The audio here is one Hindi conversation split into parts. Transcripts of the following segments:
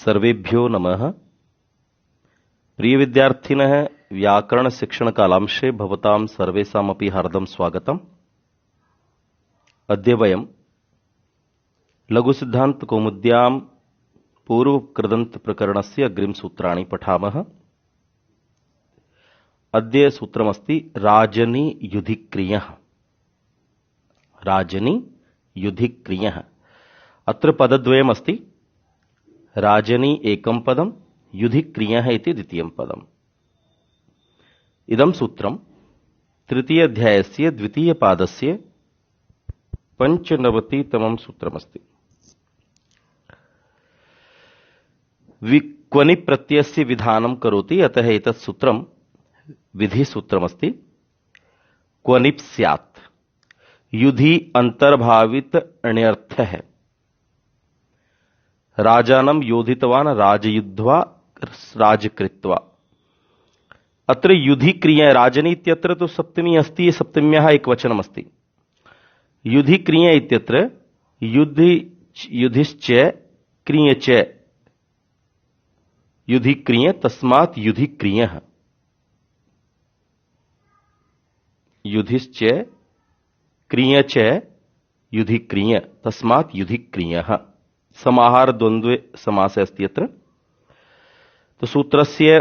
सर्वेभ्यो नमः। प्रिय विद्यार्थिनः, व्याकरण शिक्षण कालांशे भवतां सर्वेषामपि हार्दं स्वागतम्। अद्य वयं लघुसिद्धान्त कौमुद्यां पूर्वकृदन्त प्रकरणस्य अग्रिमसूत्राणि पठामः। अद्य सूत्रमस्ति राजनी युधिक्रियः। राजनी युधिक्रियः। अत्र पदद्वयमस्ति। राजनी एकं पदं, युधिक्रियः इति द्वितीयं पदम्। इदं सूत्रं तृतीय अध्यायस्य द्वितीयपादस्य 95तमं सूत्रमस्ति। क्वनि प्रत्ययस्य विधानं करोति, अतः एतत् सूत्रं विधिसूत्रमस्ति। क्वनिप् स्यात्। युधि अंतर्भावित अण्यर्थः है। राजानं योधितवान् राजयुद्ध्वा राजकृत्वा। अत्र युधि क्रिया राजनी इत्यत्र तो सप्तमी अस्ति, सप्तम्याः एकवचनमस्ति। युधि क्रिया इत्यत्र युधिश्च क्रियच। युधि क्रिय तस्मात् युधि क्रियः। युधिश्च क्रियच युधि क्रिय तस्मात् युधि क्रियः। समाहार द्वंद्वे समासः अस्ति अत्र। तो सूत्रस्य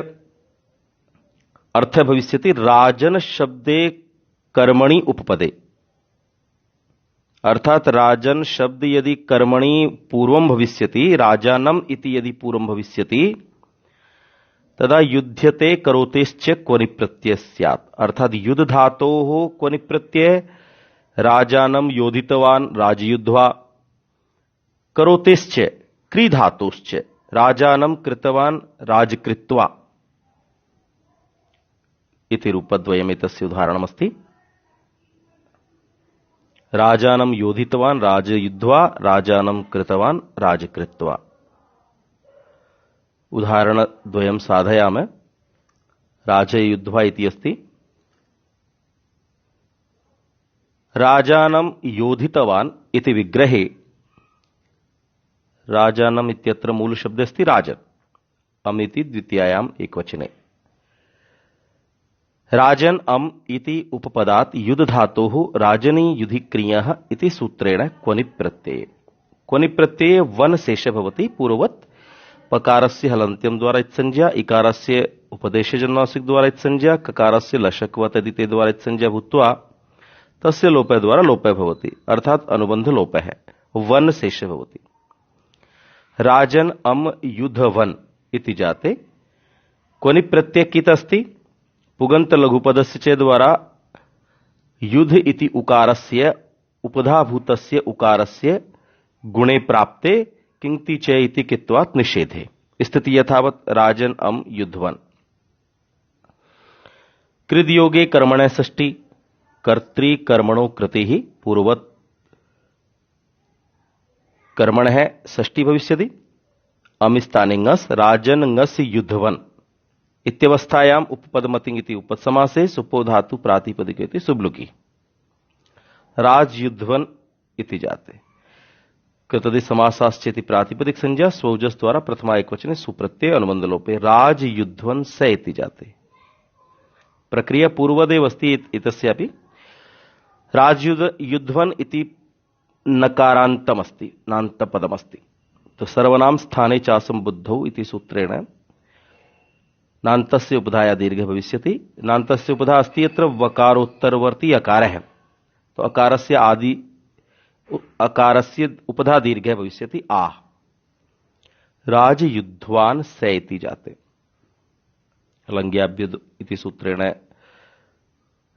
अर्थः भविष्यति राजन शब्दे कर्मणि उपपदे। अर्थात राजन शब्द यदि कर्मणि पूर्वं भविष्यति, राजानम इति यदि पूर्वं भविष्यति, तदा युध्यते करोतेश्च क्वनि प्रत्यय स्यात्। अर्थात युद्ध धातोः क्वनि प्रत्यय, राजानम योधितवान् राजयुद्ध्वा, करोतेश्च क्री धातोश्च राजानं कृतवान् राजकृत्वा इति रूपद्वयम् एतस्य उदाहरणमस्ति। राजानं योधितवान् राजयुद्ध्वा, राजानं कृतवान् राजकृत्वा। उदाहरणद्वयं साधयामः। राजयुद्ध्वा इति अस्ति। राजानं योधितवान् इति विग्रहे राजानम इत्यत्र मूल शब्द अस्ति राजन, अमिति द्वितीयायाम् एकवचने। राजन अम इति उपपदात् युद्ध धातोः राजनी युधिक्रियः इति सूत्रेण क्वनि प्रत्यये। क्वनि प्रत्यये वन शेष भवति। पूर्ववत् पकारस्य हलन्त्यं द्वारा इत्संज्ञा, इकारस्य उपदेशजन्मासिक द्वारा इत्संज्ञा, ककारस्य लशकवत् अदिते द्वारा इत्संज्ञा भूत्वा तस्य लोपः द्वारा लोपः भवति, अर्थात अनुबंध लोपः है। वन शेष भवति। राजन अम युद्धवन इति जाते। क्वनि प्रत्यय कित अस्ति? पुगंत लघुपदस्य च द्वारा युद्ध इति उकारस्य उपधाभूतस्य उकारस्य गुणे प्राप्ते किंक्ति च इति कित्वात् निषेधे। स्थिति यथावत् राजन अम युद्धवन। कृदयोगे कर्मणे षष्ठी। कर्तृ कर्मणो कृतिः। पूर्ववत् कर्मण है षष्ठी भविष्यति। अमिस्तानिंगस राजनंगस युद्धवन इत्यवस्थायाम उपपदमतिंग इति उपसमासे सुपो धातु प्रातिपदिके इति सुब्लुकी। राजयुद्धवन इति जाते। कृतदि समासाश्चेति प्रातिपदिक संज्ञा स्वौजस द्वारा प्रथमा एकवचने सुप्रत्यय अनुबंध लोपे। राजयुद्धवन स इति जाते। प्रक्रिया पूर्वदेव अस्ति इतस्यापि। राजयुद्धवन इति नकारान्तमस्ति, नान्तपदमस्ति। तो सर्वनाम स्थाने चासं बुद्धौ इति सूत्रेण नान्तस्य उपधाया दीर्घ भविष्यति। नान्तस्य उपधा अस्ति यत्र वकारोत्तरवर्ती अकारः है, तो अकारस्य आदि अकारस्य उपधा दीर्घ भविष्यति आ। राजयुद्ध्वान् स इति जाते। लङ्घ्याभ्युद् इति सूत्रेण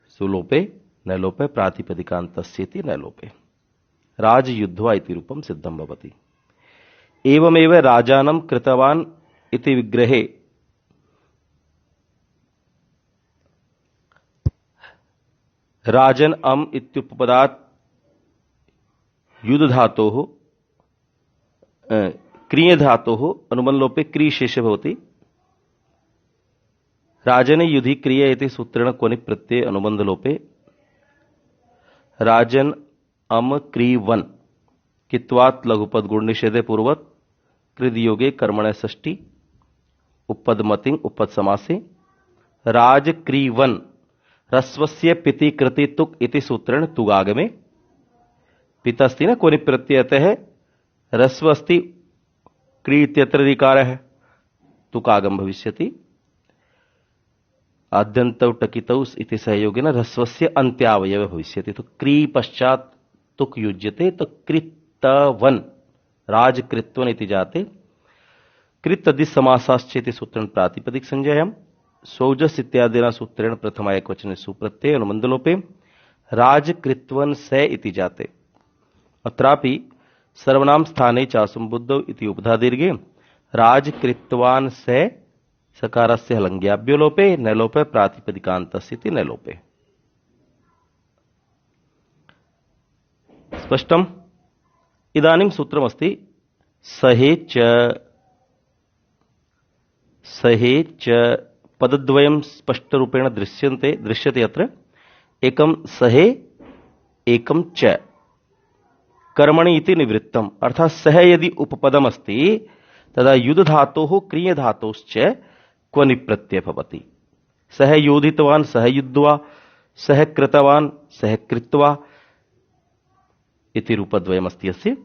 सुलोपे न लोपे प्रातिपदिकान्तस्य इति न लोपे। राजयुद्ध्वा इति रूपं सिद्धं भवति। एवमेव राजानं कृतवान् इति विग्रहे राजन अम इत्युपपदात् युद्ध धातोः क्रिय धातोः अनुबंध लोपे क्री शेष भवति। राजने युधि क्रिय इति सूत्रेण क्वनि प्रत्यय अनुबंध लोपे राजन अम क्री वन कित्वात् लघुपद गुण निषेधे पूर्वत कृदयोगे कर्मण षष्ठी उपपदमतिं उपपद समासे राजक्रीवन ह्रस्वस्य पिति कृति तुक इति सूत्रेण तुगागमे पिता अस्ति न कोनि प्रत्ययतः ह्रस्व अस्ति क्री इत्यत्र ऋकारः तुकागम भविष्यति आद्यन्तौ टकितौ इति सहयोगेन ह्रस्वस्य अन्त्यावयव भविष्यति। तो क्री पश्चात तुक युज्यते तो कृतवन राजकृत्वन इति जाते कृत तदि समासाश्चेति सूत्रेण प्रातिपदिक संज्ञायां सौजस इत्यादिना सूत्रेण प्रथमा एकवचने सुप्रत्यय अनुबन्धलोपे राजकृत्वन से इति जाते। अत्रापि सर्वनाम स्थाने चासंबुद्धौ इति उपधा दीर्घे राजकृत्वान से सकारस्य हलङ्ग्याभ्यो लोपे न लोपे प्रातिपदिकान्तस्य इति न लोपे। स्पष्टम्। इदानीं सूत्रमस्ति सहे च पदद्वयं स्पष्टरूपेण दृश्यते अत्र एकं सहे एकं च कर्मणि इति निवृत्तम् अर्थात सह यदि उपपदम् अस्ति तदा युध धातोः क्रिय धातोश्च क्वनि प्रत्यय भवति। सह योधितवान् सह युद्ध्वा सह कृतवान् सह कृत्वा इति रूपद्वयमस्ति अस्य।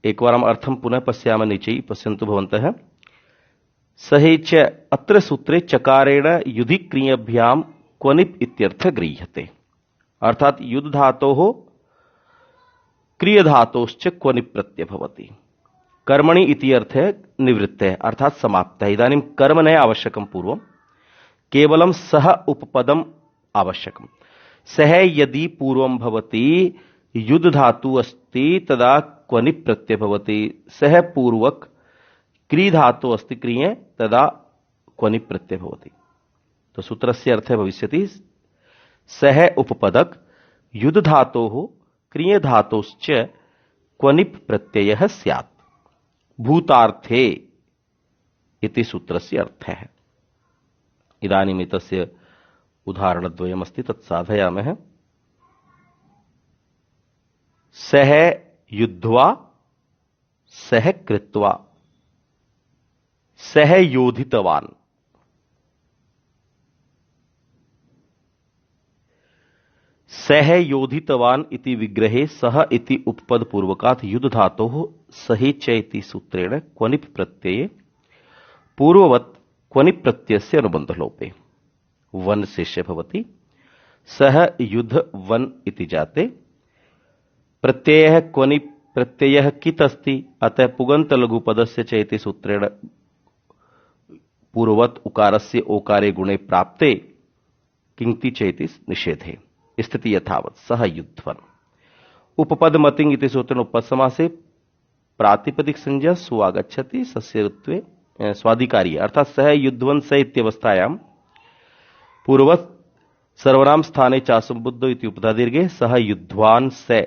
एकवारम् अर्थं पुनः पश्यामः नीचे पश्यन्तु भवन्तः। सहे च अत्र सूत्रे चकारेण युधि क्रियभ्यां क्वनिप् इत्यर्थ गृह्यते अर्थात युध धातोः क्रिय धातोश्च क्वनिप् प्रत्यय भवति। कर्मणि इति अर्थे निवृत्ते अर्थात समाप्त है। इदानीं कर्म न आवश्यकं पूर्वं केवलं सह उपपदम् आवश्यकं। सह यदि पूर्वं भवति युध धातु अस्ति तदा क्वनिप् प्रत्यय भवति। सह पूर्वक क्री धातु अस्ति क्रिये तदा क्वनिप् प्रत्यय भवति। तो सूत्रस्य अर्थः भविष्यति सह उपपदक युध धातोः क्रिय धातोश्च क्वनिप् प्रत्ययः स्यात् भूतार्थे इति सूत्रस्य अर्थः। इदानीम् एतस्य उदाहरणद्वयमस्ति तत् साधयामः। सह युद्ध्वा सह कृत्वा सह योधितवान्। सह योधितवान् इति विग्रहे सह इति उपपद पूर्वकात् युध धातोः सहे च इति सूत्रेण क्वनिप् प्रत्यये पूर्ववत् क्वनिप् प्रत्ययस्य अनुबन्धलोपे वन शेषः भवति। सह युध वन इति जाते प्रत्ययः क्वनिप् प्रत्ययः कित् अस्ति अतः पुगन्त लघुपदस्य च इति सूत्रेण पूर्ववत् उकारस्य ओकारे गुणे प्राप्ते किंक्ति चेति निषेधे स्थिति यथावत् सह युध्वन। उपपदमतिं इति सूत्रेण उपपदसमासे प्रातिपदिक संज्ञा सुआगच्छति सस्यत्वे स्वाधिकारी अर्थात सह युध्वन स इत्यवस्थायां पूर्ववत् सर्वनाम स्थाने चासंबुद्धौ इति उपधा दीर्घे सह युध्वान् से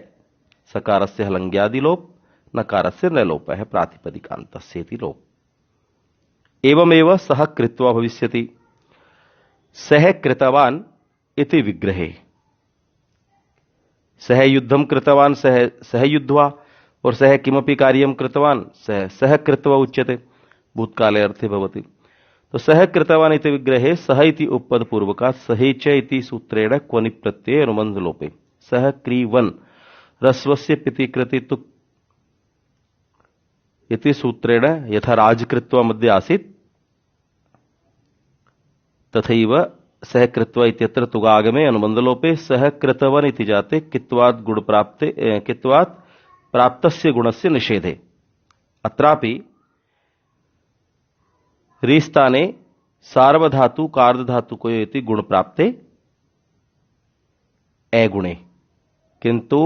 सकारस्य हलङ्ग्यादिलोप नकारस्य न लोपः प्रातिपदिकान्तस्य इति लोप। एवमेव सह कृत्वा भविष्यति। सह कृतवान् इति विग्रहे सह युद्धं कृतवान् सह युद्ध्वा और सह किमपि कार्यं कृतवान् सह कृत्वा उच्यते भूतकाले अर्थे भवति। तो सह कृतवान् इति विग्रहे सह इति उपपद पूर्वकात् सहे च इति सूत्रेण क्वनिप् प्रत्यये अनुबन्धलोपे सह क्रीवन ह्रस्वस्य पिति कृति तुक् इति सूत्रेण यथा राजकृत्वा मध्ये आसीत् तथैव सह कृत्वा इत्यत्र तुगागमे अनुबन्धलोपे सह कृतवन इति जाते कित्वात् गुण प्राप्ते कित्वात् प्राप्तस्य गुणस्य निषेधे। अत्रापि रीस्थाने सार्वधातु कार्धधातुको इति गुण प्राप्ते अगुणे किंतु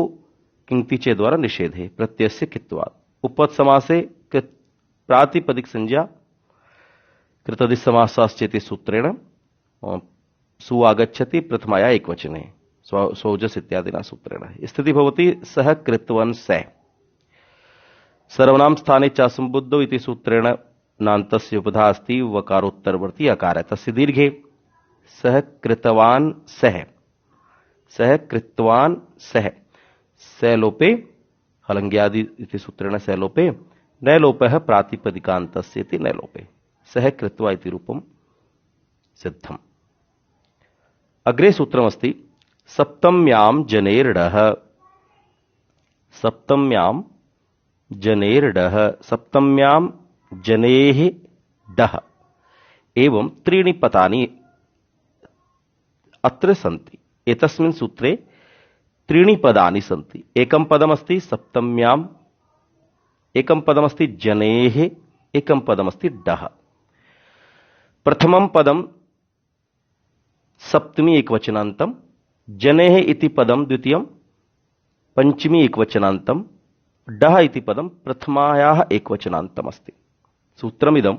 किंक्तिचे द्वारा निषेधे प्रत्ययस्य कित्वात्। उपपद समासे प्रातिपदिक संज्ञा कृतदि समासाश्चेति सूत्रेण सुआगच्छति प्रथमाया एकवचने सौजस इत्यादिना सूत्रेण। स्थिति भवति सह कृतवन से सर्वनाम स्थाने चासंबुद्धौ इति सूत्रेण नान्तस्य उपधा अस्ति वकारोत्तरवर्ती अकार तस्य दीर्घे सह कृतवान् सह कृतवान् सह लोपे हलङ्ग्यादि इति सूत्रेण सह लोपे नैलोपः प्रातिपदिकान्तस्य इति नैलोपे सः कृत्वा इति रूपं सिद्धम्। अग्रे सूत्रमस्ति सप्तम्यां जनेर्डः। सप्तम्यां जनेर्डः, सप्तम्यां जनेः डः एवं त्रीणि पदानि अत्र सन्ति। एतस्मिन् सूत्रे त्रीणि पदानि सन्ति। एकं पदमस्ति सप्तम्याम्, एकं पदमस्ति जनेः, एकं पदमस्ति डः। प्रथमं पदं सप्तमी एकवचनान्तं, जनेः इति पदं द्वितीयं पंचमी एकवचनान्तं, डः इति पदं प्रथमायाः एकवचनान्तमस्ति। सूत्रमिदं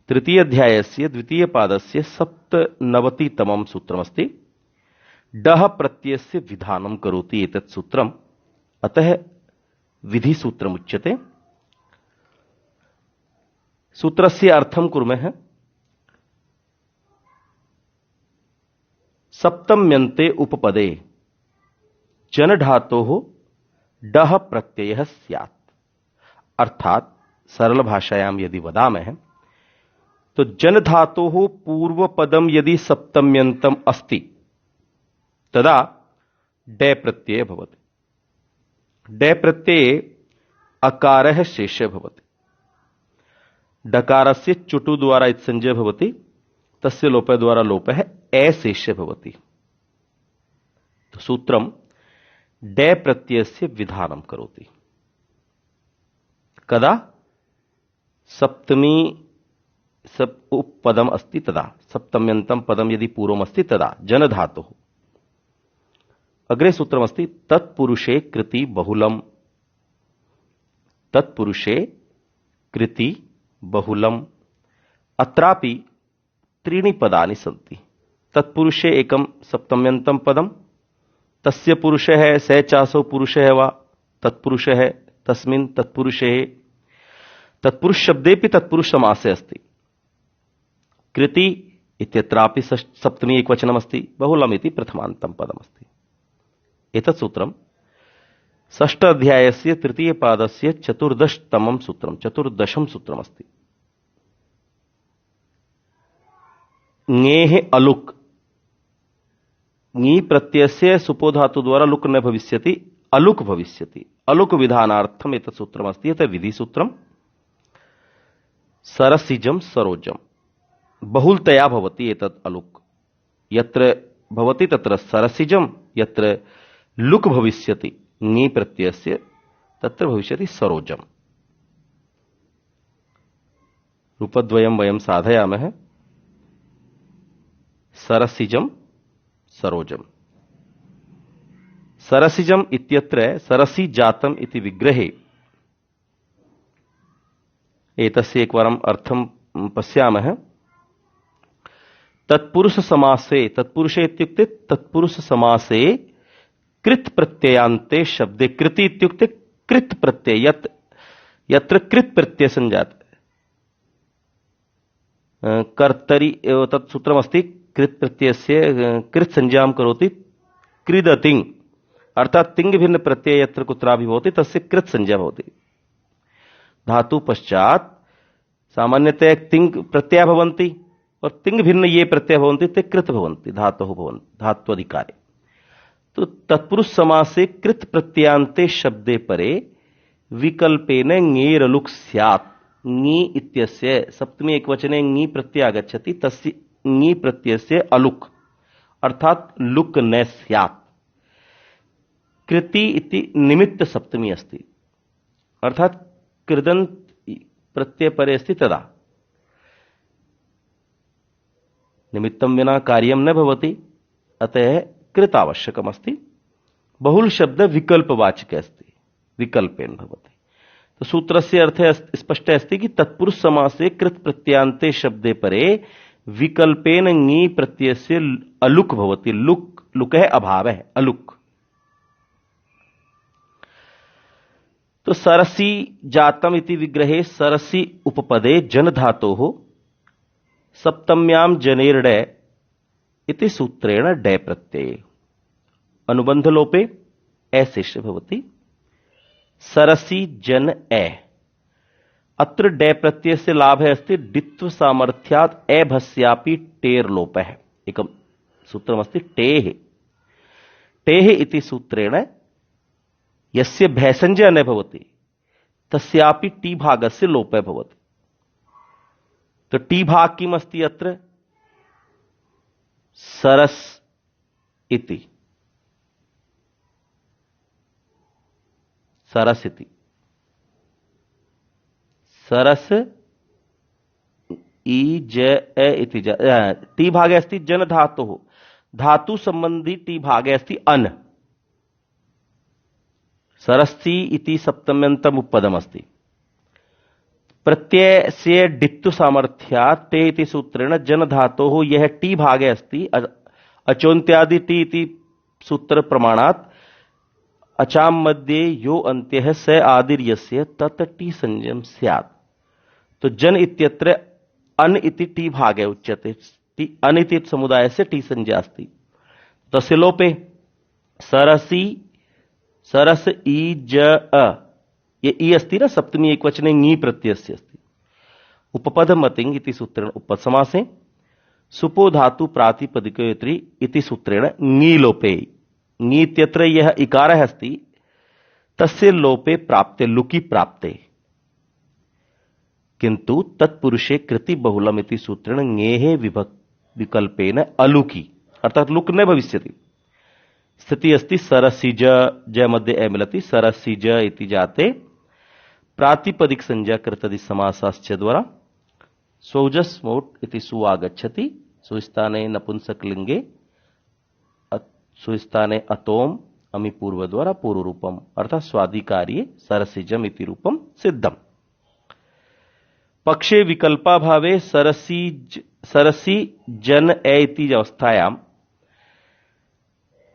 तृतीयाध्यायस्य द्वितीयपादस्य 97तमं सूत्रमस्ति। डः प्रत्ययस्य विधानं करोति एतत् सूत्रम्, अतः विधिसूत्रमुच्यते। सूत्रस्य अर्थं कुर्मः। सप्तम्यन्ते उपपदे जन धातोः डः प्रत्ययः स्यात्। अर्थात सरल भाषायां यदि वदामः तो जन धातोः पूर्वपदं यदि सप्तम्यन्तम् अस्ति तदा डे प्रत्ययः भवति। डे प्रत्यये अकारः शेषः भवति। डकारस्य चुटु द्वारा इत्संज्ञा भवति, तस्य लोपः द्वारा लोपः अशेषः भवति। तो सूत्रं डे प्रत्ययस्य विधानं करोति। कदा? सप्तमी उपपदम् अस्ति तदा, सप्तम्यन्तं पदं यदि पूर्वमस्ति तदा जन धातुः। अग्रे सूत्रमस्ति तत्पुरुषे कृति बहुलम्। तत्पुरुषे कृति बहुलम्। अत्रापि त्रीणि पदानि सन्ति। तत्पुरुषे एकं सप्तम्यन्तं पदं, तस्य पुरुषः स चासौ पुरुषः वा तत्पुरुषः तस्मिन् तत्पुरुषे। तत्पुरुष शब्देपि तत्पुरुष समासे अस्ति। कृति इत्यत्रापि सप्तमी एकवचनमस्ति, बहुलम् इति प्रथमान्तं पदमस्ति। एतत् सूत्रं षष्ठ अध्यायस्य तृतीयपादस्य 14तमं सूत्रं, 14 सूत्रमस्ति। ङेः अलुक्, ङी प्रत्ययस्य सुपो धातु द्वारा लुक् न भविष्यति, अलुक् भविष्यति। अलुक् विधानार्थम् एतत् सूत्रमस्ति। यत् विधिसूत्रं सरसिजं सरोजं, बहुलतया भवति एतत् अलुक्। यत्र भवति तत्र सरसिजं, यत्र लुक् भविष्यति ङी प्रत्ययस्य तत्र भविष्यति सरोजम्। रूपद्वयं वयं साधयामः। सरसिजं सरोजम्। सरसिजम् इत्यत्र सरसि जातम् इति विग्रहे एतस्य एकवारम् अर्थं पश्यामः। तत्पुरुष समासे, तत्पुरुषे इत्युक्ते तत्पुरुष समासे कृत प्रत्ययान्ते शब्दे, कृति इत्युक्ते कृत प्रत्यय, यत्र कृत प्रत्यय संजात कर्तरि तत् सूत्रमस्ति। कृत प्रत्ययस्य कृत संज्ञां करोति क्रीदतिङ्, अर्थात तिङ् भिन्न प्रत्यय यत्र कुत्रापि भवति तस्य कृत संज्ञा भवति। धातु पश्चात सामान्यतया तिङ् प्रत्यय भवन्ति और तिङ् भिन्न ये प्रत्यय भवन्ति ते कृत भवन्ति, धातुः भवन्ति, धात्वधिकारे। तो तत्पुरुष समासे कृत प्रत्ययान्ते शब्दे परे विकल्पेन ङेर लुक् स्यात्। ङी इत्यस्य सप्तमी एकवचने ङी प्रत्यय आगच्छति, तस्य ङी प्रत्ययस्य अलुक् अर्थात लुक् न स्यात्। कृति इति निमित्त सप्तमी अस्ति, अर्थात कृदन्त प्रत्यय परे अस्ति तदा निमित्तं विना कार्यं न भवति, अतः कृत आवश्यकमस्ति। बहुल शब्द विकल्पवाचक अस्ति, विकल्पेन भवति। तो सूत्रस्य अर्थः स्पष्टः अस्ति कि तत्पुरुष समासे कृत प्रत्ययान्ते शब्दे परे विकल्पेन ङी प्रत्ययस्य अलुक् भवति। लुक्, लुकः अभावः, अलुक्। तो सरसि जातम् इति विग्रहे सरसि उपपदे जन धातोः सप्तम्यां जनेर्डे इति सूत्रेण डे प्रत्यये अनुबंध लोपे अशेष भवति। सरसि जन ए, अत्र डे प्रत्यय से लाभ है अस्ति डित्व सामर्थ्यात् एभस्यापि टेर् लोपः। एकं सूत्रमस्ति टेः। टेः इति सूत्रेण यस्य भैसंज्ञा न भवति तस्यापि टी भागस्य लोपः भवति। तो टी भाग किमस्ति अत्र? सरस इति। सरस इति। सरस ई ज ए इति टी भागे अस्ति जन धातुः। धातु संबंधी टी भागे अस्ति अन। सरस्ति इति सप्तम्यन्तम् उपपदमस्ति। प्रत्ययस्य डित्तु सामर्थ्यात् टे इति सूत्रेण जन धातोः यह टी भागे अस्ति अचोन्त्यादि टी इति सूत्र प्रमाणात् अचाम मध्ये यो अन्त्यः स आदिर्यस्य तत् टी संज्ञं स्यात्। तो जन इत्यत्र अन इति टी भागे उच्यते। अन इति समुदायस्य टी संज्ञा अस्ति। तस्य लोपे सरसी सरस ई ज अ, ये ई अस्ति न सप्तमी एकवचने ङी प्रत्ययस्य अस्ति। उपपदमतिङ् इति सूत्रेण उपसमासे सुपो धातु प्रातिपदिकयोत्री इति सूत्रेण ङी लोपे। ङी इत्यत्र यः इकारः अस्ति तस्य लोपे प्राप्ते लुकि प्राप्ते, किंतु तत्पुरुषे कृति बहुलम इति सूत्रेण ङेः विकल्पेन अलुकि अर्थात लुक न भविष्यति। स्थिति अस्ति सरसिज ज मध्ये ए मिलति सरसिज इति जाते प्रातिपदिक संज्ञा कृतदि समासाश्च द्वारा सौजस मोट इति सु आगच्छति। सुस्थाने नपुंसकलिंगे सुस्थाने अतोम अमि पूर्व द्वारा पूर्व रूपम अर्थात स्वादिकार्ये सरसिजम इति रूपम सिद्धम। पक्षे विकल्पाभावे सरसी जन ए इति अवस्थायां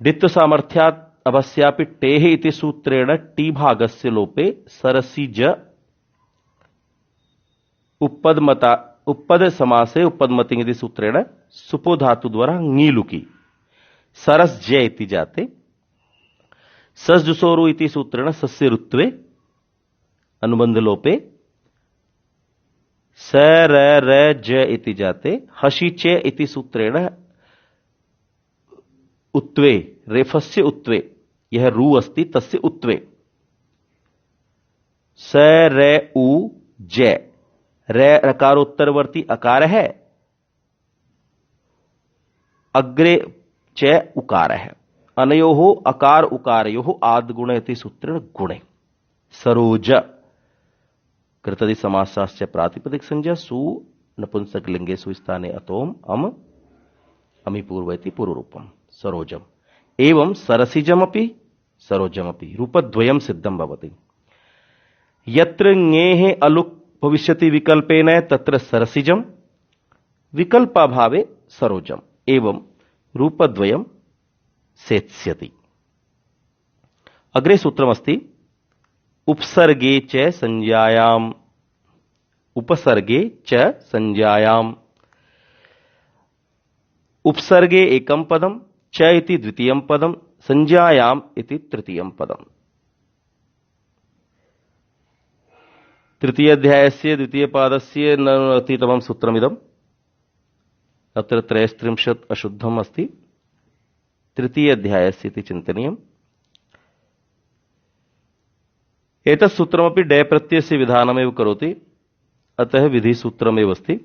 डित्व सामर्थ्यात् अवस्यापि टेः इति सूत्रेण टी भागस्य लोपे सरसिज उपपद समासे उपपदमतिङ् इति सूत्रेण सुपो धातु द्वारा ङी लुकि सरस ज इति जाते सस जुसोरु इति सूत्रेण सस्य ऋत्वे अनुबंध लोपे स र ज इति जाते हसि चे इति सूत्रेण उत्वे रेफस्य उत्वे यह रू अस्ति तस्य उत्वे स रे उ ज रे रकारोत्तरवर्ती अकार है अग्रे च उकार है अनयोः अकार उकारयोः आद्गुण इति सूत्रेण गुणे सरोज कृतदि समासाश्च प्रातिपदिक संज्ञा सु नपुंसकलिंगे सुस्थाने अतोम अम अमि पूर्व इति पूर्वरूपम सरोजम एवं सरसिजमपि सरोजमपि रूपद्वयं सिद्धं भवति। यत्र ङेः अलुक् भविष्यति विकल्पेन तत्र सरसिजम विकल्पाभावे सरोजम एवं रूपद्वयं सेत्स्यति। अग्रे सूत्रमस्ति उपसर्गे च संज्ञायाम् उपसर्गे च संज्ञायाम् उपसर्गे एकं पदं च इति द्वितीयं पदं संज्ञायाम् इति तृतीयं पदम्। तृतीय अध्यायस्य द्वितीय पादस्य नवतितमं सूत्रमिदम्। अत्र 33 अशुद्धम् अस्ति। तृतीय अध्यायस्य इति चिन्तनीयम्। एतत् सूत्रमपि डे प्रत्ययस्य विधानमेव करोति, अतः विधिसूत्रमेव अस्ति।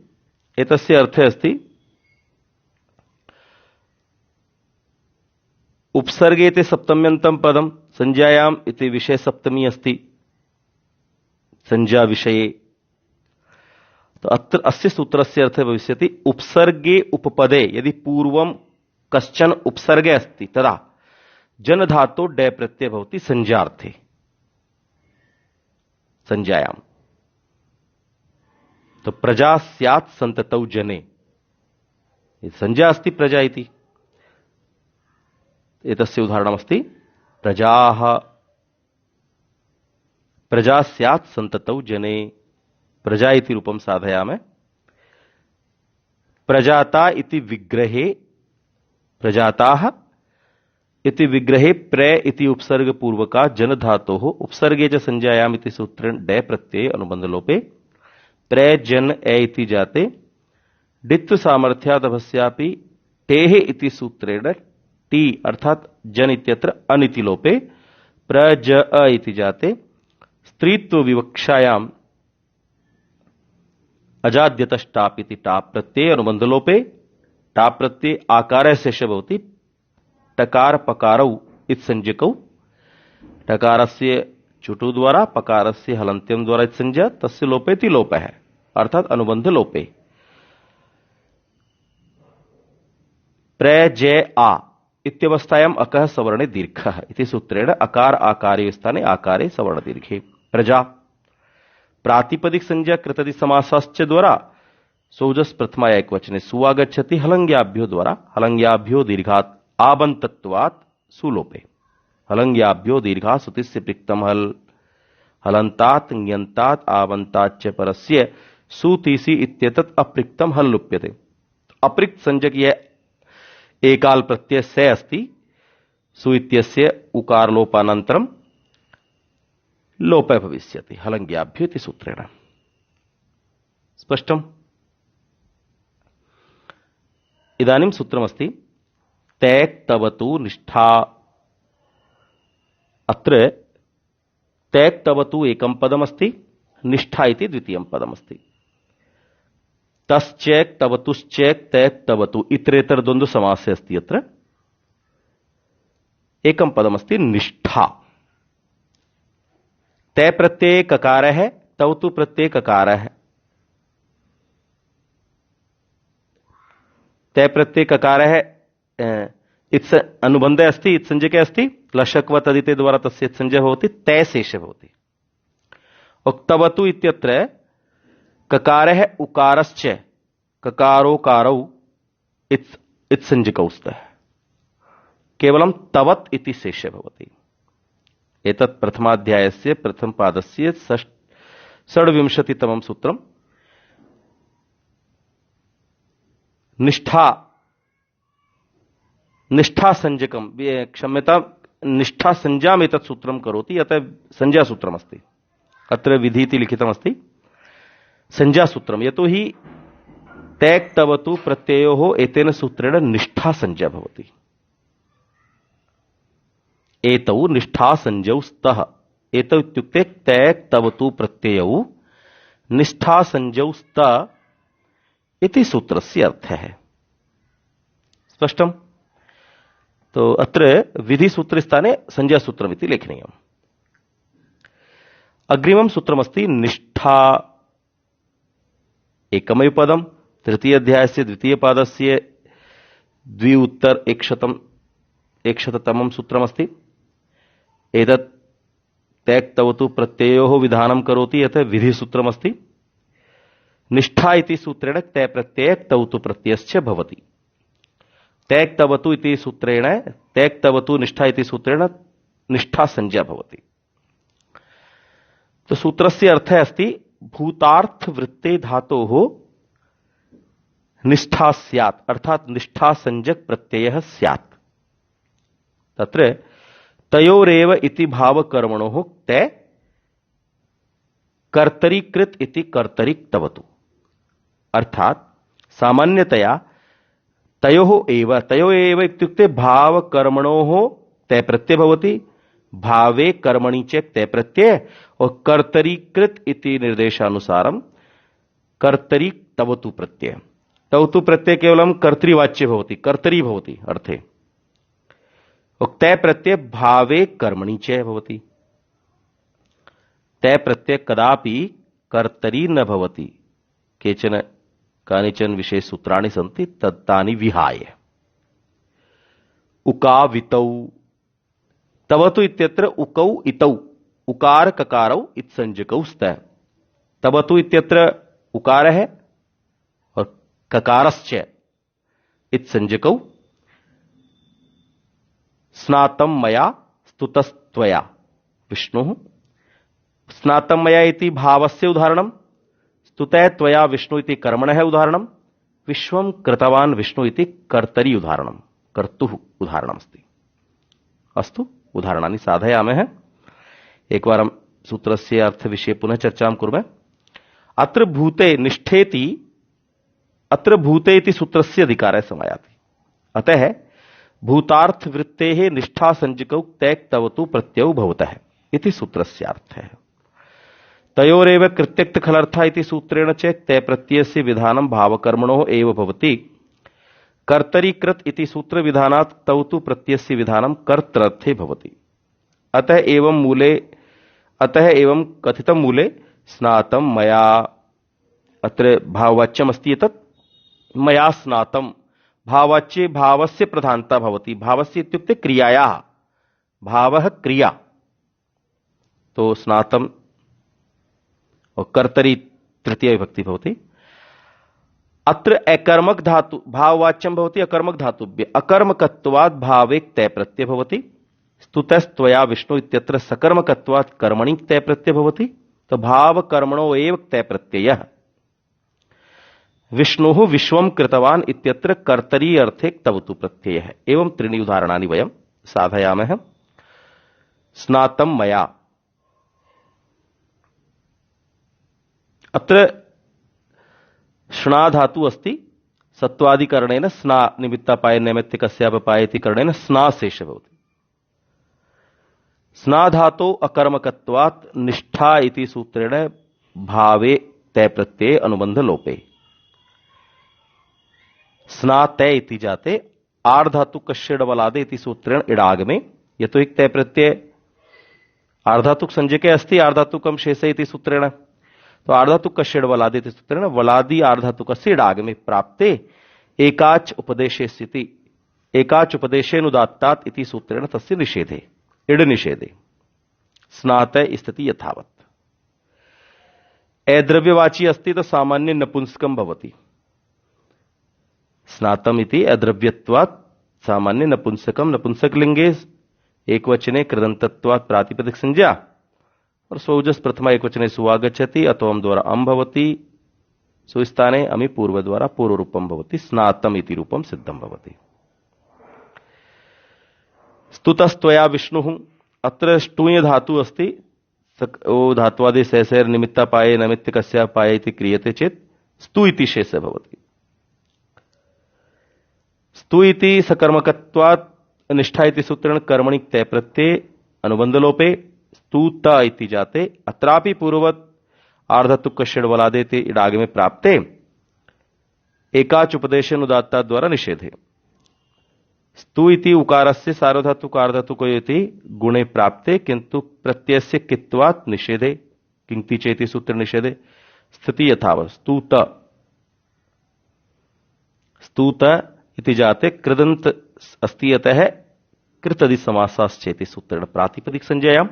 एतस्य अर्थः अस्ति उपसर्गे ते सप्तम्यन्तं पदं संज्ञायाम् इति विषय सप्तमी अस्ति संज्ञा विषये। तो अत्र अस्य सूत्रस्य अर्थः भविष्यति उपसर्गे उपपदे यदि पूर्वं कश्चन उपसर्गे अस्ति तदा जन धातो डे प्रत्यय भवति संज्ञार्थे संज्ञायाम्। तो प्रजा स्यात् सन्ततौ जने संज्ञा अस्ति प्रजा इति। एतस्य उदाहरणमस्ति प्रजाः प्रजा स्यात् सन्ततौ जने प्रजा इति रूपं साधयामः। प्रजाता इति विग्रहे प्रजाताः इति विग्रहे प्र इति उपसर्ग पूर्वका जन धातोः उपसर्गे च संज्ञायाम् इति सूत्रेण डे प्रत्यये अनुबंध लोपे प्रजन ए इति जाते डित्व सामर्थ्यादभस्यापि टेः इति सूत्रेण टी अर्थात जन इत्यत्र अनिति लोपे प्रज अ इति जाते स्त्रीत्व विवक्षायाम अजाद्यतश्टाप इति टाप प्रत्यय अनुबंध लोपे टाप प्रत्यय आकार शेष भवति टकार पकारौ इत्संज्ञकौ टकारस्य चुटु द्वारा पकारस्य हलन्त्यं द्वारा इत्संज्ञा तस्य लोपेति लोपः अर्थात अनुबंध लोपे प्रजय आ इत्यवस्थायाम् अकः सवर्णे दीर्घः इति सूत्रेण अकार आकारे स्थाने आकारे सवर्ण दीर्घे प्रजा प्रातिपदिक संज्ञा कृतदि समासश्च द्वारा सोजस प्रथमा एकवचने सुआगच्छति हलंग्याभ्यो द्वारा हलंग्याभ्यो दीर्घात् आबन्तत्वात् सुलोपे हलंग्याभ्यो दीर्घा सुतिस्य प्रिक्तम हल हलन्तात् ञन्तात् आबन्ताच्च परस्य सुतीसि इत्येतत् अप्रिक्तम हल लुप्यते अप्रिक्त संज्ञक यह एकाल प्रत्यय से अस्ति सु इत्यस्य उकार लोपानन्तरं लोपः भविष्यति हलंग्याभ्यो इति सूत्रेण स्पष्टम् इदानीं सूत्रमस्ति तैक्तवतु निष्ठा अत्र तैक्तवतु एकं पदमस्ति निष्ठा इति द्वितीयं पदमस्ति तश्चैक तवतुश्चैक तैक तवतु इतरेतर द्वंद्व समास अस्ति अत्र एकं पदमस्ति निष्ठा तै प्रत्यय ककार है तवतु प्रत्यय ककार है तै प्रत्यय ककार है इत्स अनुबंध अस्ति इत्संज्ञके अस्ति लशक्व तदिते द्वारा तस्य इत्संज्ञा भवति तै शेष भवति उक्तवतु इत्यत्र ककार है उकारश्च ककारोकारौ इत्संज्ञकौ स्तः केवलं तवत् इति शेषः भवति एतत् प्रथमाध्यायस्य प्रथमपादस्य षड्विंशतितमं सूत्रम् निष्ठा संज्ञकं क्षम्यतां निष्ठा संज्ञाम् एतत् सूत्रं करोति अतः संज्ञा सूत्रमस्ति अत्र विधि इति लिखितमस्ति संज्ञा सूत्रम यतो हि तैक् तवतु प्रत्ययोः एतेन सूत्रेण निष्ठा संज्ञा भवति एतौ निष्ठा संज्ञौ स्तः एतौ इत्युक्ते तैक् तवतु प्रत्ययौ निष्ठा संज्ञौ स्तः इति सूत्रस्य अर्थः है स्पष्टम् तो अत्र विधि सूत्र स्थाने संज्ञा सूत्रमिति लेखनीयम् अग्रिमं सूत्रमस्ति निष्ठा एकमेव पदम तृतीय अध्यायस्य द्वितीय पादस्य द्विउत्तर एकशततमं सूत्रमस्ति एतत् तैक् तवतु प्रत्ययोः विधानं करोति अतः विधि सूत्रमस्ति निष्ठा इति सूत्रेण तै प्रत्यय तवतु प्रत्ययश्च भवति तैक् तवतु इति सूत्रेण तैक् तवतु निष्ठा इति सूत्रेण निष्ठा संज्ञा भवति तो सूत्रस्य अर्थः अस्ति भूतार्थ वृत्ते धातोः निष्ठा स्यात् अर्थात निष्ठा संज्ञक प्रत्ययः स्यात् तत्र तयोरेव इति भावकर्मणोः तै कर्तरीकृत इति कर्तरिक तवतु अर्थात सामान्यतया तयोः एव इत्युक्ते भावकर्मणोः तै प्रत्यय भवति भावे कर्मणि च तै प्रत्यय और कर्तरीकृत इति निर्देशानुसारं कर्तरी तवतु प्रत्यय तवतु प्रत्यय केवलं कर्तृवाच्य भवति कर्तरी भवति अर्थे और तै प्रत्यय भावे कर्मणि च भवति तै प्रत्यय कदापि कर्तरी न भवति केचन कानिचन विशेष सूत्राणि सन्ति तत्तानि विहाय उकावितौ तवतु इत्यत्र उकौ इतौ उकार ककारौ इत्संज्ञकौ स्तः तवतु इत्यत्र उकार है और ककारश्च इत्संज्ञकौ स्नातं मया स्तुतस्त्वया विष्णुः स्नातं मया इति भावस्य उदाहरणं स्तुतः त्वया विष्णु इति कर्मणः उदाहरणं विश्वं कृतवान् विष्णु इति कर्तरि उदाहरणं कर्तुः उदाहरणमस्ति अस्तु उदाहरणानि साधयामः एकवारं सूत्रस्य अर्थविषये पुनः चर्चां कुर्मः अत्र भूते निष्ठेति, अत्र भूते इति सूत्रस्य अधिकारः समायाति। अतः भूतार्थ वृत्तेः निष्ठा संज्ञकौ तैक् तवतु प्रत्ययौ भवतः इति सूत्रस्यार्थः। तयोरेव कृत्यक्त खलर्था इति सूत्रेण च तय प्रत्ययस्य विधानं भावकर्मणोः एव भवति। कर्तरि कृत इति सूत्र विधानात् तौ तु प्रत्ययस्य विधानं कर्तृर्थे भवति। अतः एवं कथितं मूले स्नातं मया, अत्र भाववाच्यम् अस्ति एतत्, मया स्नातं, भाववाच्ये भावस्य प्रधानता भवति। भावस्य इत्युक्ते क्रियायाः, भावः क्रिया, तो स्नातं और कर्तरि तृतीया विभक्ति भवति। अत्र अकर्मक धातु भाववाच्यं भवति, अकर्मक धातुभ्य अकर्मकत्वात् भावेक तय प्रत्यय भवति। स्तुतस्त्वया विष्णु इत्यत्र सकर्मकत्वात् कर्मणि तय प्रत्यय भवति। तो भाव कर्मणो एव तय प्रत्ययः। विष्णुः विश्वं कृतवान् इत्यत्र कर्तरि अर्थे तवतु प्रत्ययः। एवं त्रीणि उदाहरणानि वयं साधयामः। स्नातं मया, अत्र श्ना धातु अस्ति, सत्वादिकरणेन स्ना निमित्तापाय नैमित्तिकस्यापपायेति करणेन स्ना शेष भवति। स्ना धातो अकर्मकत्वात् निष्ठा इति सूत्रेण भावे तय प्रत्यये अनुबंध लोपे। स्ना तय इति जाते आर् धातु कश्यड बलादे इति सूत्रेण इडागमे। यतो हि तय प्रत्यय आर्धातुक संज्ञके अस्ति आर्धातुकम शेषे इति सूत्रेण। तो आर्धातुक कश्यड वलादि इति सूत्रेण वलादि आर्धातुकस्य इडागमे प्राप्ते एकाच उपदेशे स्थिति, एकाच उपदेशेनुदात्तात् इति सूत्रेण तस्य निषेधे, इड निषेधे स्नातय स्थिति यथावत्। अद्रव्यवाची अस्ति तो सामान्य नपुंसकम भवति। स्नातम इति अद्रव्यत्वात् सामान्य नपुंसकम, नपुंसकलिंगे एकवचने कृदन्तत्वात् प्रातिपदिक संज्ञा और स्वौजस प्रथमा एकवचने सुवागच्छति, अतोम द्वारा अम भवति, सुस्थाने अमि पूर्व द्वारा पूर्व रूपम भवति, स्नातम इति रूपम सिद्धम भवति। स्तुतस्त्वया विष्णुः, अत्र ष्टूय धातु अस्ति, ओ धात्वादि शेषैर् निमित्तापाये नैमित्तिकस्यापाये इति क्रियते चेत् स्तु इति शेषः भवति। स्तु इति सकर्मकत्वात् निष्ठा इति सूत्रेण कर्मणि तय प्रत्यये अनुबंधलोपे स्तूत इति जाते अत्रापि पूर्ववत् आर्धतुक कश्यड वलादेति इडागमे प्राप्ते एकाच उपदेशेनुदात्तात् द्वारा निषेधे। स्तु इति उकारस्य सार्वधातुक आर्धतुकयोति गुणे प्राप्ते किंतु प्रत्ययस्य कित्वात् निषेधे, किंक्ति चेति सूत्र निषेधे स्थिति यथावत्। स्तूत, स्तूत इति जाते कृदंत अस्ति, अतः कृतदि समासाश्चेति सूत्रेण प्रातिपदिक संज्ञायां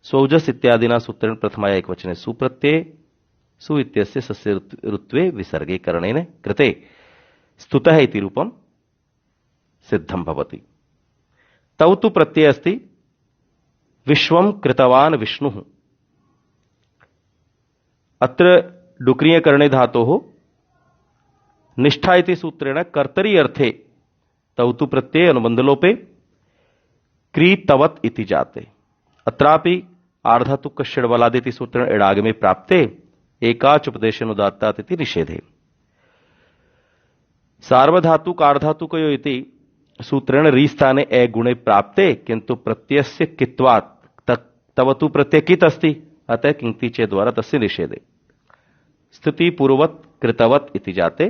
स्वौजस इत्यादिना सूत्रेण प्रथमाया एकवचने सुप्रत्यये सु इत्यस्य सस्य ऋत्वे विसर्गे करणेन कृते स्तुतः इति रूपं सिद्धं भवति। तौ तु प्रत्यय अस्ति विश्वं कृतवान् विष्णुः। अत्र डुक्रिय करणे धातोः निष्ठा इति सूत्रेण कर्तरि अर्थे तौ तु प्रत्यये अनुबंधलोपे क्रीतवत् इति जाते अत्रापि आर्धातुक कश्यड वलादिति सूत्रेण इडागमे प्राप्ते एकाच उपदेशेनुदात्तात् इति निषेधे। सार्वधातुक आर्धातुकयो इति सूत्रेण री स्थाने ए गुणे प्राप्ते किंतु प्रत्ययस्य कित्वात् तवतु प्रत्यय कित् अस्ति, अतः किंक्ति चे द्वारा तस्य निषेधे। स्थिति पूर्ववत् कृतवत् इति जाते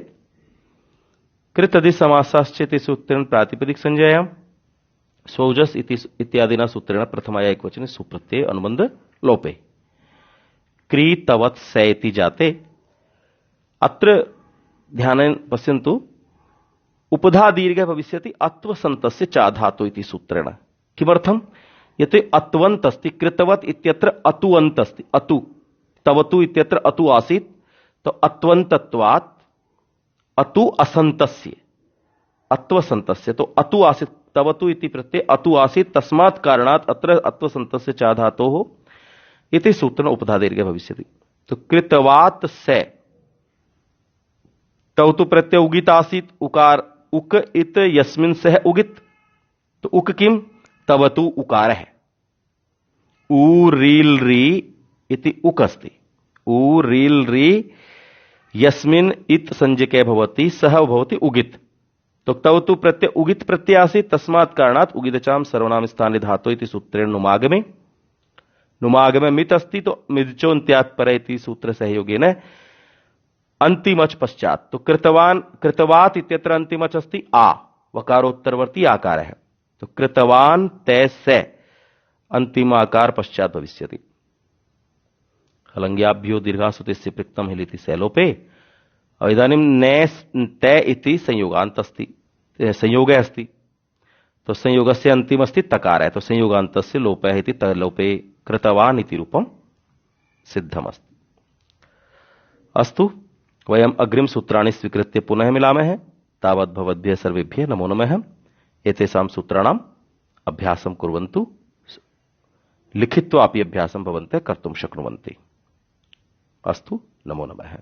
कृतदि समासाश्चेति सूत्रेण प्रातिपदिक संज्ञायां स्वौजस इत्यादिना सूत्रेण प्रथमाया एकवचने सुप्रत्यय अनुबंध लोपे क्रीतवत् स इति जाते। अत्र ध्यानेन पश्यन्तु, उपधा दीर्घ भविष्यति अत्वसन्तस्य च धातु इति सूत्रेण। किमर्थं? यतो अत्वन्त अस्ति, कृतवत् इत्यत्र अतुवन्त अस्ति, अतु तवतु इत्यत्र अतु आसीत्, तो अत्वन्तत्वात् अतु असन्तस्य अत्वसन्तस्य, तो अतु आसीत् तवतु इति प्रत्यय अतु आसीत्, तस्मात् कारणात् अत्र अत्वसन्तस्य च धातोः इति सूत्रेण उपधा दीर्घ भविष्यति। तो कृतवात् से तौ तु प्रत्यय उगित आसीत्, उकार उक इत यस्मिन् सह उगित, तो उक किम तवतु उकार है। ऊ रील री इति उक अस्ति, उ रील री यस्मिन् इत संज्ञके भवति सह भवति उगित। तो तव तु प्रत्यय उगित प्रत्यय आसीत् तस्मात् कारणात् उगितचाम सर्वनाम स्थाने धातो इति सूत्रेण नुमागमे। नुमागमे मित अस्ति तो मिदचोन्त्यात् परे इति सूत्र सहयोगेन अंतिमच पश्चात। तो कृतवान कृतवात इत्यत्र अंतिमच अस्ति आ, वकारोत्तरवर्ती आकार है। तो कृतवान तैसे अंतिम आकार पश्चात भविष्यति। हलंग्याभ्यो दीर्घासुतिस्य पृक्तम हिलिति सैलोपे। इदानीं नेस् ते इति संयोगान्त अस्ति, संयोगे अस्ति। तो संयोगस्य अंतिम अस्ति तकार है। तो संयोगान्तस्य लोपः इति तलोपे कृतवान इति रूपं सिद्धमस्ति। अस्तु, वयम् अग्रिम सूत्राणि स्वीकृत्य पुनः मिलामः। तावत् भवद्भ्यः सर्वेभ्यः नमो नमः। एतेषां सूत्राणाम् अभ्यासं कुर्वन्तु। लिखित्वा अपि अभ्यासं भवन्तः कर्तुं शक्नुवन्ति। अस्तु, नमो नमः।